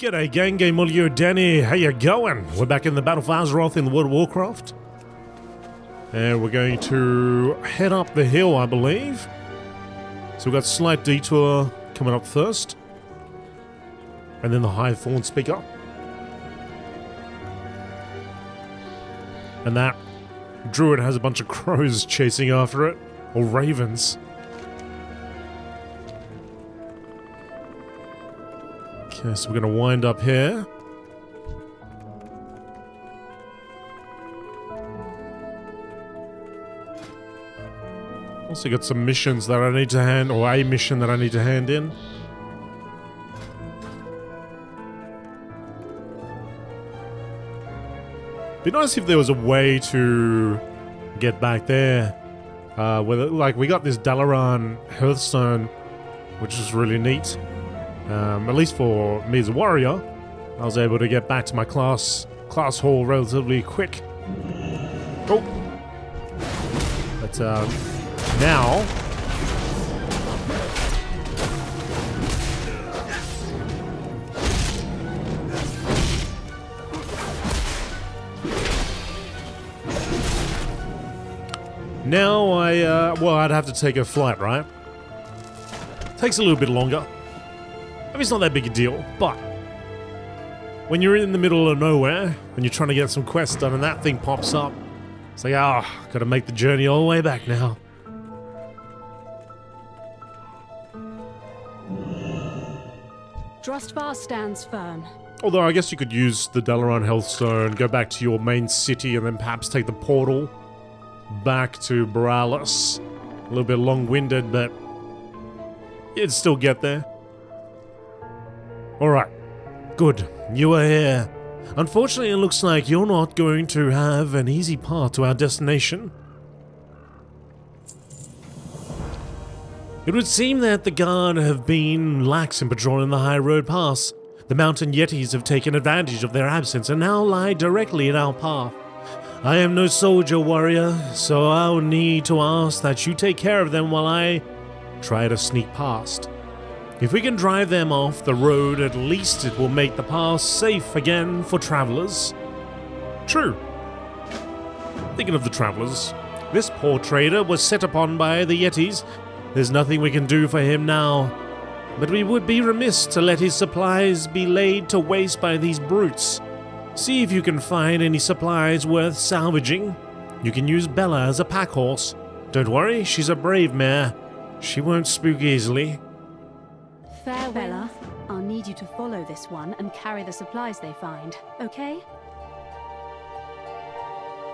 G'day gang, GameolioDan, how you going? We're back in the Battle for Azeroth in the world of Warcraft. And we're going to head up the hill, I believe. So we've got a slight detour coming up first. And then the High Thorn Speaker. And that druid has a bunch of crows chasing after it. Or ravens. Okay, so we're going to wind up here. Also got some missions that I need to hand, or a mission that I need to hand in. Be nice if there was a way to get back there. Like, we got this Dalaran Hearthstone, which is really neat. At least for me as a warrior, I was able to get back to my class hall relatively quick. Oh! But now... Now well, I'd have to take a flight, right? Takes a little bit longer. I mean, it's not that big a deal, but when you're in the middle of nowhere and you're trying to get some quests done and that thing pops up, it's like, gotta make the journey all the way back now. Drustvar stands firm. Although I guess you could use the Dalaran Healthstone, go back to your main city, and then perhaps take the portal back to Borealis. A little bit long-winded, but you'd still get there. Alright, good, you are here. Unfortunately, it looks like you're not going to have an easy path to our destination. It would seem that the Guard have been lax in patrolling the High Road Pass. The Mountain Yetis have taken advantage of their absence and now lie directly in our path. I am no soldier warrior, so I'll need to ask that you take care of them while I try to sneak past. If we can drive them off the road, at least it will make the pass safe again for travelers. True. Thinking of the travelers, this poor trader was set upon by the Yetis. There's nothing we can do for him now, but we would be remiss to let his supplies be laid to waste by these brutes. See if you can find any supplies worth salvaging. You can use Bella as a pack horse. Don't worry, she's a brave mare. She won't spook easily. Fair Bella, I'll need you to follow this one and carry the supplies they find, okay?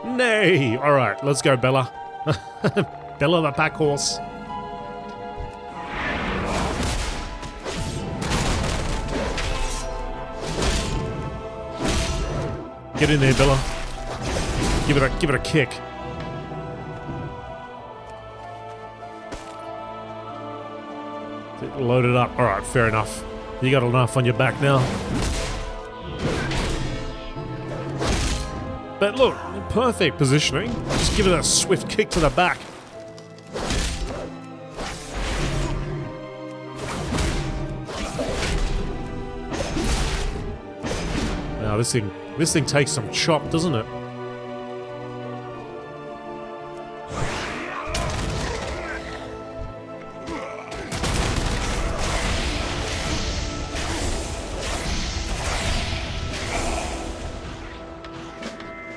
Nay! Alright, let's go, Bella. Bella the pack horse. Get in there, Bella. Give it a kick. Load it up. Alright, fair enough. You got enough on your back now. But look, perfect positioning. Just give it a swift kick to the back. Now this thing takes some chop, doesn't it?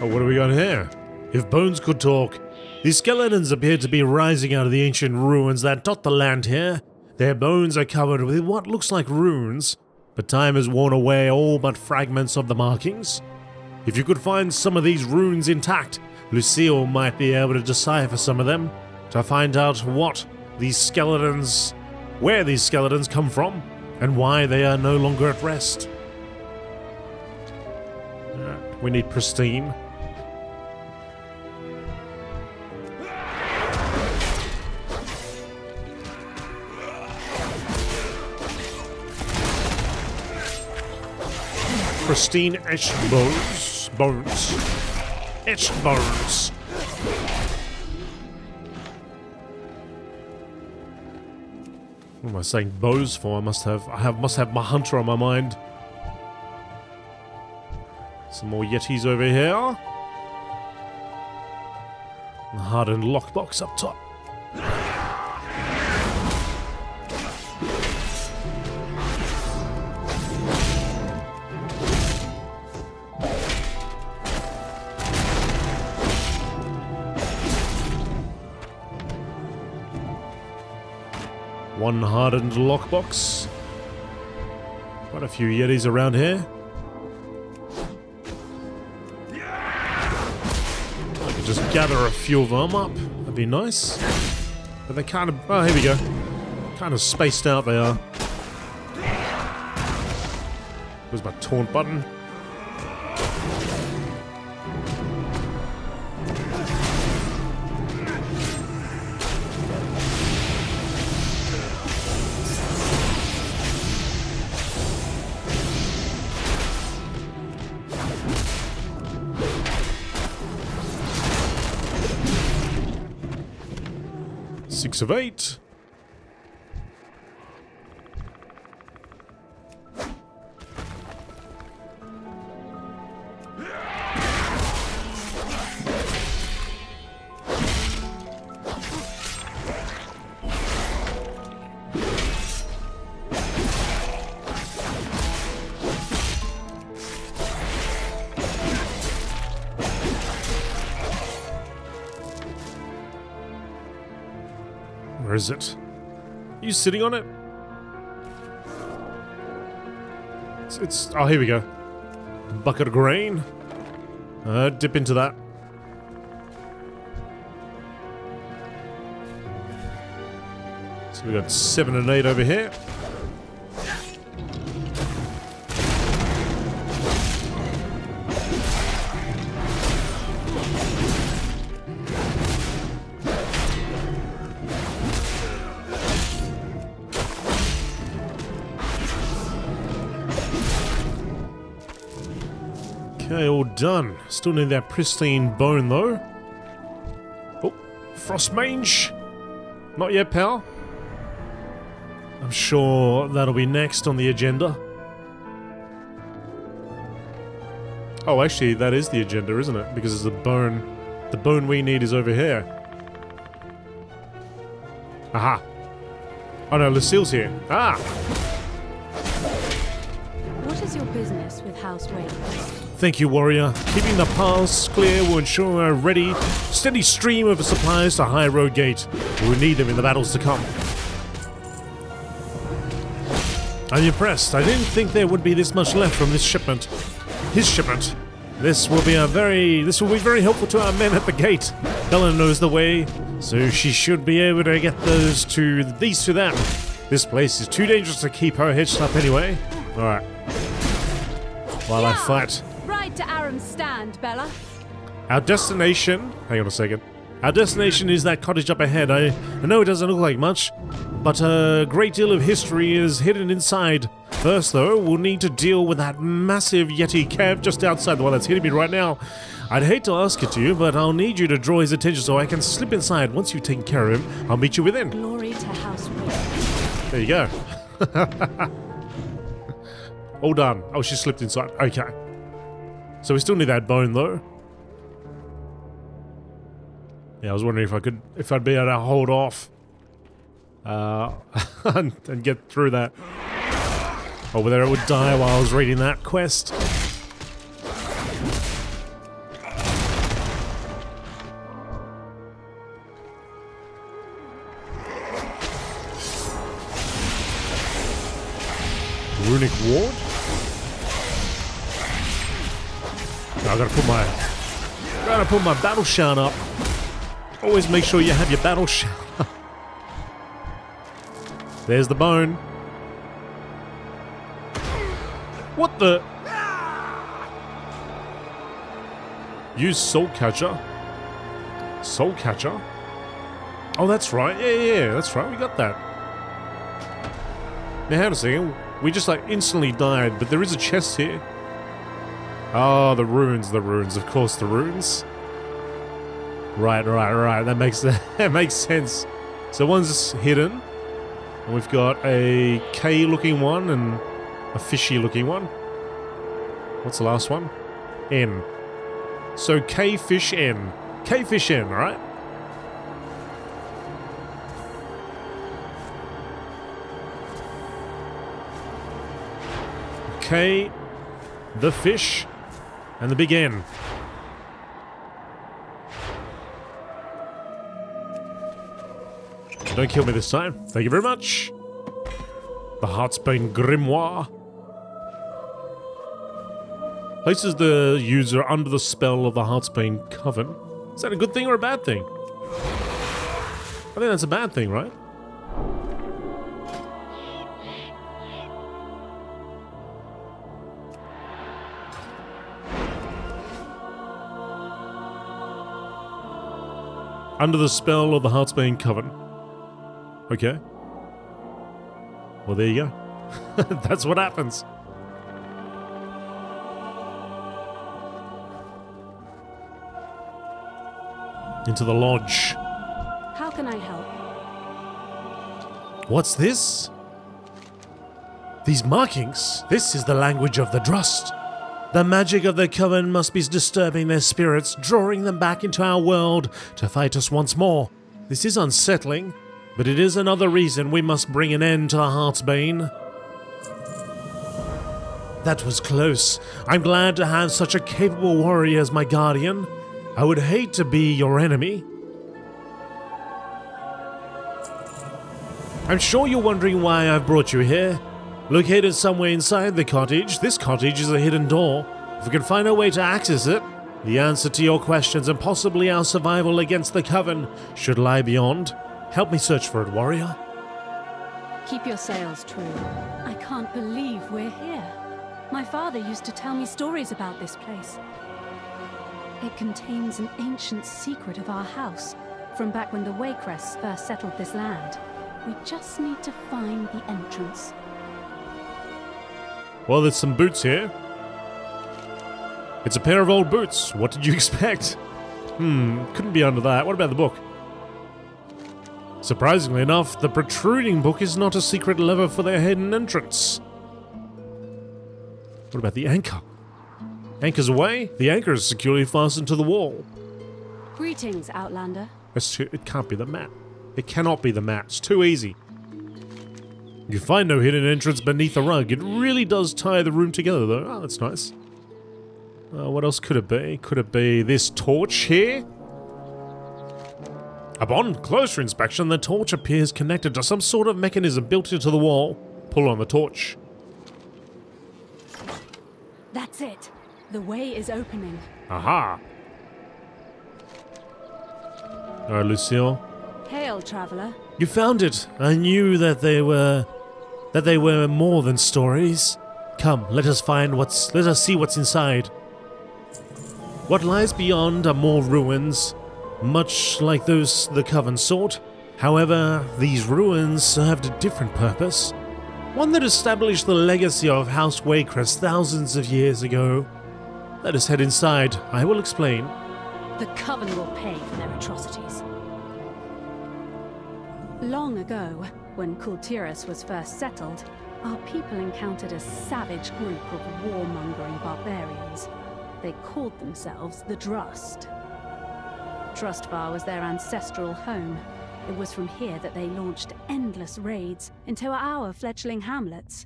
Oh, what do we got here? If bones could talk. These skeletons appear to be rising out of the ancient ruins that dot the land here. Their bones are covered with what looks like runes, but time has worn away all but fragments of the markings. If you could find some of these runes intact, Lucille might be able to decipher some of them to find out where these skeletons come from, and why they are no longer at rest. We need pristine. Pristine etched bones. Etched bones. What am I saying bows for? I must have my hunter on my mind. Some more Yetis over here. The hardened lockbox up top. One hardened lockbox. Quite a few Yetis around here. I could just gather a few of them up. That'd be nice. But they kind of... Oh, here we go. Kind of spaced out they are. Where's my taunt button? Six of 8. Where is it? Are you sitting on it? It's oh, here we go. Bucket of grain. Dip into that. So we got 7 and 8 over here. Okay, all done. Still need that pristine bone though. Oh, frost mange. Not yet, pal. I'm sure that'll be next on the agenda. Oh, actually, that is the agenda, isn't it? Because it's the bone. The bone we need is over here. Aha. Oh no, Lucille's here. Ah! What is your business with House Waycrest? Thank you, warrior. Keeping the paths clear will ensure a ready, steady stream of supplies to High Road Gate. We will need them in the battles to come. I'm impressed. I didn't think there would be this much left from this shipment. His shipment. This will be very helpful to our men at the gate. Bella knows the way, so she should be able to get these to them. This place is too dangerous to keep her hitched up anyway. Alright. While I fight. Ride to Arum's stand, Bella. Our destination... Hang on a second. Our destination is that cottage up ahead. I know it doesn't look like much, but a great deal of history is hidden inside. First, though, we'll need to deal with that massive Yeti cave just outside the one that's hitting me right now. I'd hate to ask it to you, but I'll need you to draw his attention so I can slip inside. Once you've taken care of him, I'll meet you within. Glory to House Waycrest. There you go. All done. Oh, she slipped inside. Okay. So we still need that bone, though. Yeah, I was wondering if I'd be able to hold off and get through that. Or whether it would die while I was reading that quest. Runic ward. I gotta put my battle shout up. Always make sure you have your battle shout up. There's the bone. What the? Use soul catcher. Soul catcher? Oh, that's right. Yeah, that's right. We got that. Now, hang on a second. We just like instantly died, but there is a chest here. Oh, the runes, of course, the runes. Right. That makes sense. So one's hidden, and we've got a K-looking one and a fishy-looking one. What's the last one? N. So K-Fish N. K-Fish N, alright? K, the fish, and the big N. Don't kill me this time. Thank you very much. The Heartsbane Grimoire. Places the user under the spell of the Heartsbane Coven. Is that a good thing or a bad thing? I think that's a bad thing, right? Under the spell of the Heartsbane Coven. Okay. Well, there you go. That's what happens. Into the lodge. How can I help? What's this? These markings. This is the language of the Drust. The magic of the Coven must be disturbing their spirits, drawing them back into our world to fight us once more. This is unsettling, but it is another reason we must bring an end to the Heartsbane. That was close. I'm glad to have such a capable warrior as my guardian. I would hate to be your enemy. I'm sure you're wondering why I've brought you here. Located somewhere inside the cottage, this cottage is a hidden door. If we can find a way to access it, the answer to your questions and possibly our survival against the Coven should lie beyond. Help me search for it, warrior. Keep your sails true. I can't believe we're here. My father used to tell me stories about this place. It contains an ancient secret of our house, from back when the Waycrests first settled this land. We just need to find the entrance. Well, there's some boots here. It's a pair of old boots. What did you expect? Couldn't be under that. What about the book? Surprisingly enough, the protruding book is not a secret lever for their hidden entrance. What about the anchor? Anchor's away. The anchor is securely fastened to the wall. Greetings, Outlander. It can't be the map. It cannot be the map. It's too easy. You find no hidden entrance beneath a rug. It really does tie the room together, though. Oh, that's nice. What else could it be? Could it be this torch here? Upon closer inspection, the torch appears connected to some sort of mechanism built into the wall. Pull on the torch. That's it. The way is opening. Aha! Alright, Lucille. Hail, traveler. You found it. I knew that they were more than stories. Come, let us see what's inside. What lies beyond are more ruins, much like those the Coven sought. However, these ruins served a different purpose. One that established the legacy of House Waycrest thousands of years ago. Let us head inside. I will explain. The Coven will pay for their atrocities. Long ago, when Kul Tiras was first settled, our people encountered a savage group of warmongering barbarians. They called themselves the Drust. Trustvar was their ancestral home. It was from here that they launched endless raids into our fledgling hamlets.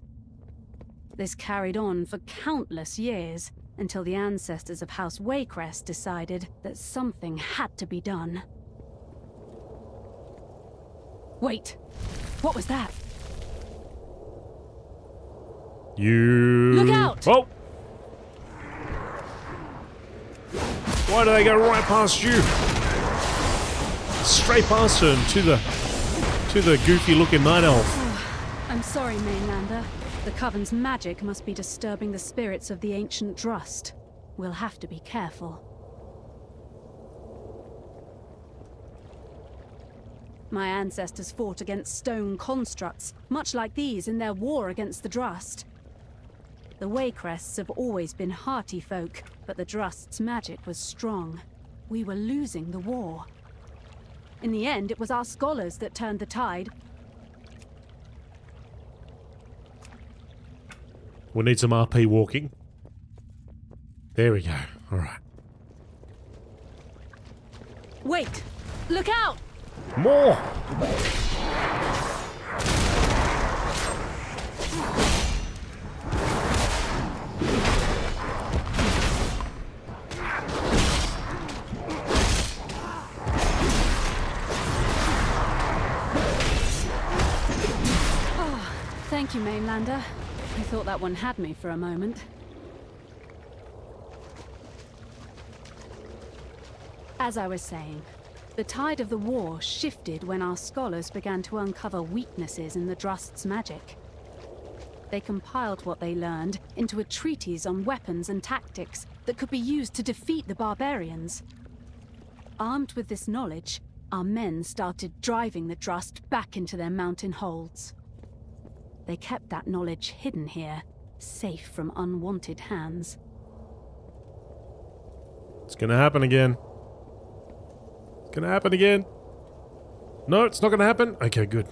This carried on for countless years, until the ancestors of House Waycrest decided that something had to be done. Wait, what was that? Look out! Oh! Why do they go right past you? Straight past her and to the goofy-looking night elf. Oh, I'm sorry, Mainlander. The Coven's magic must be disturbing the spirits of the ancient Drust. We'll have to be careful. My ancestors fought against stone constructs, much like these in their war against the Drust. The Waycrests have always been hearty folk, but the Drust's magic was strong. We were losing the war. In the end, it was our scholars that turned the tide. We need some RP walking. There we go. Alright. Wait! Look out! More! Thank you, Mainlander. I thought that one had me for a moment. As I was saying, the tide of the war shifted when our scholars began to uncover weaknesses in the Drust's magic. They compiled what they learned into a treatise on weapons and tactics that could be used to defeat the barbarians. Armed with this knowledge, our men started driving the Drust back into their mountain holds. They kept that knowledge hidden here, safe from unwanted hands. It's gonna happen again. It's gonna happen again. No, it's not gonna happen? Okay, good.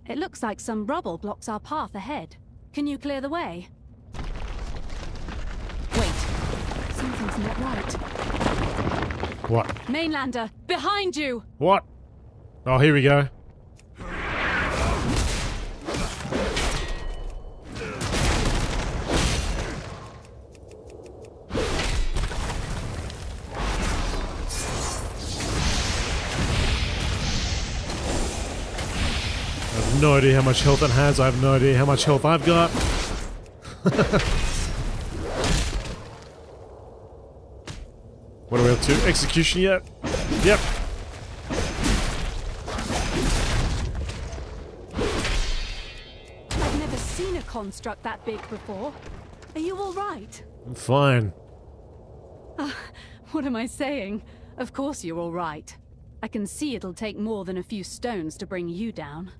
It looks like some rubble blocks our path ahead. Can you clear the way? Wait. Something's not right. What? Mainlander, behind you! What? Oh, here we go. I have no idea how much health it has. I have no idea how much health I've got. What are we up to? Execution yet? Yep. I've never seen a construct that big before. Are you all right? I'm fine. What am I saying? Of course you're all right. I can see it'll take more than a few stones to bring you down.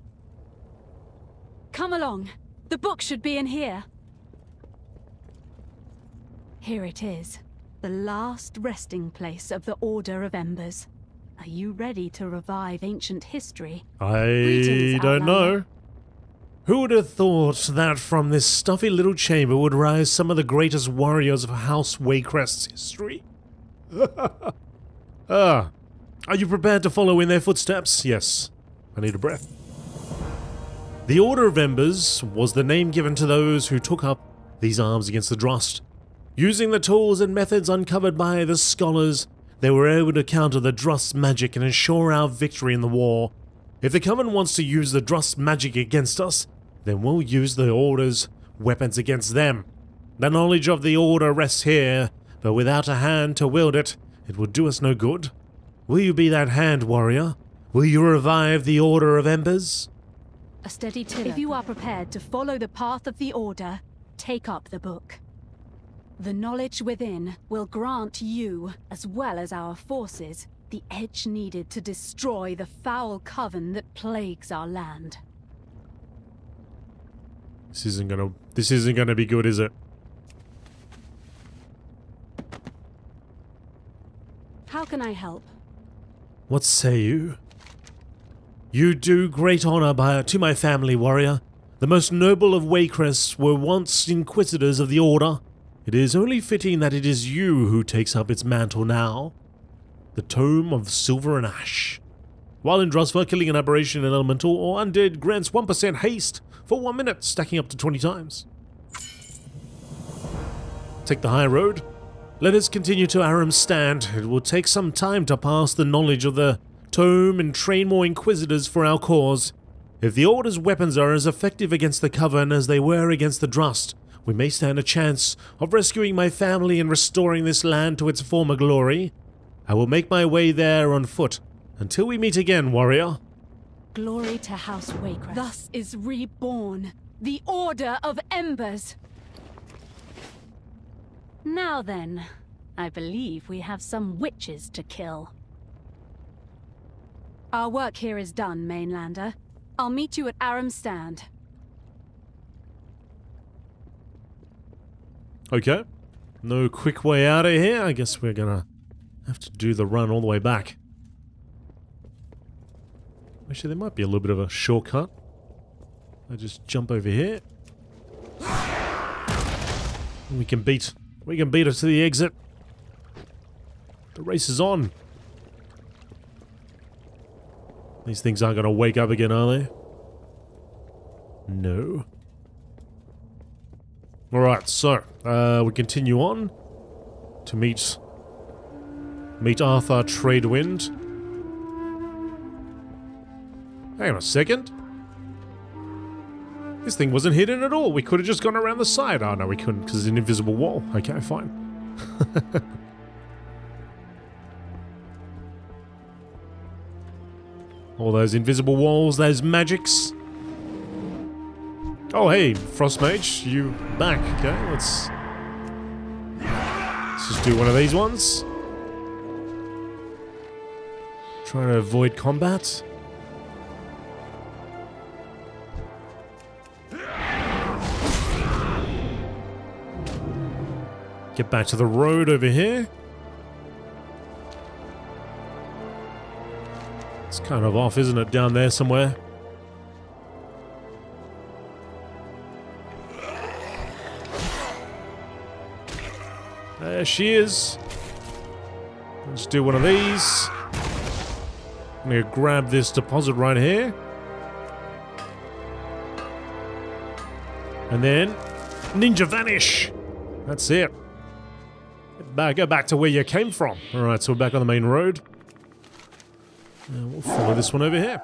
Come along. The book should be in here. Here it is. The last resting place of the Order of Embers. Are you ready to revive ancient history? I don't know. Who would have thought that from this stuffy little chamber would rise some of the greatest warriors of House Waycrest's history? Are you prepared to follow in their footsteps? Yes. I need a breath. The Order of Embers was the name given to those who took up these arms against the Drust. Using the tools and methods uncovered by the scholars, they were able to counter the Drust's magic and ensure our victory in the war. If the Coven wants to use the Drust's magic against us, then we'll use the Order's weapons against them. The knowledge of the Order rests here, but without a hand to wield it, it will do us no good. Will you be that hand, warrior? Will you revive the Order of Embers? A steady tiller. If you are prepared to follow the path of the Order, take up the book. The knowledge within will grant you, as well as our forces, the edge needed to destroy the foul coven that plagues our land. This isn't gonna be good, is it? How can I help? What say you? You do great honor to my family, warrior. The most noble of Waycrests were once inquisitors of the Order. It is only fitting that it is you who takes up its mantle now. The Tome of Silver and Ash. While in Drusva, killing an aberration, an elemental, or undead grants 1% haste for 1 minute, stacking up to 20 times. Take the high road. Let us continue to Arum's stand. It will take some time to pass the knowledge of the Tome and train more Inquisitors for our cause. If the Order's weapons are as effective against the Coven as they were against the Drust, we may stand a chance of rescuing my family and restoring this land to its former glory. I will make my way there on foot. Until we meet again, warrior. Glory to House Waycrest. Thus is reborn the Order of Embers. Now then, I believe we have some witches to kill. Our work here is done, Mainlander. I'll meet you at Arum's stand. Okay. No quick way out of here. I guess we're gonna have to do the run all the way back. Actually, there might be a little bit of a shortcut. I just jump over here. We can beat her to the exit. The race is on. These things aren't gonna wake up again, are they? No. Alright, so, we continue on to meet Arthur Tradewind. Hang on a second. This thing wasn't hidden at all. We could have just gone around the side. Oh no, we couldn't because it's an invisible wall. Okay, fine. All those invisible walls, those magics. Oh hey, Frost Mage, you back. Okay, let's just do one of these ones. Trying to avoid combat. Get back to the road over here. It's kind of off, isn't it? Down there somewhere. There she is. Let's do one of these. I'm gonna grab this deposit right here. And then Ninja Vanish. That's it. Go back to where you came from. Alright, so we're back on the main road. We'll follow this one over here.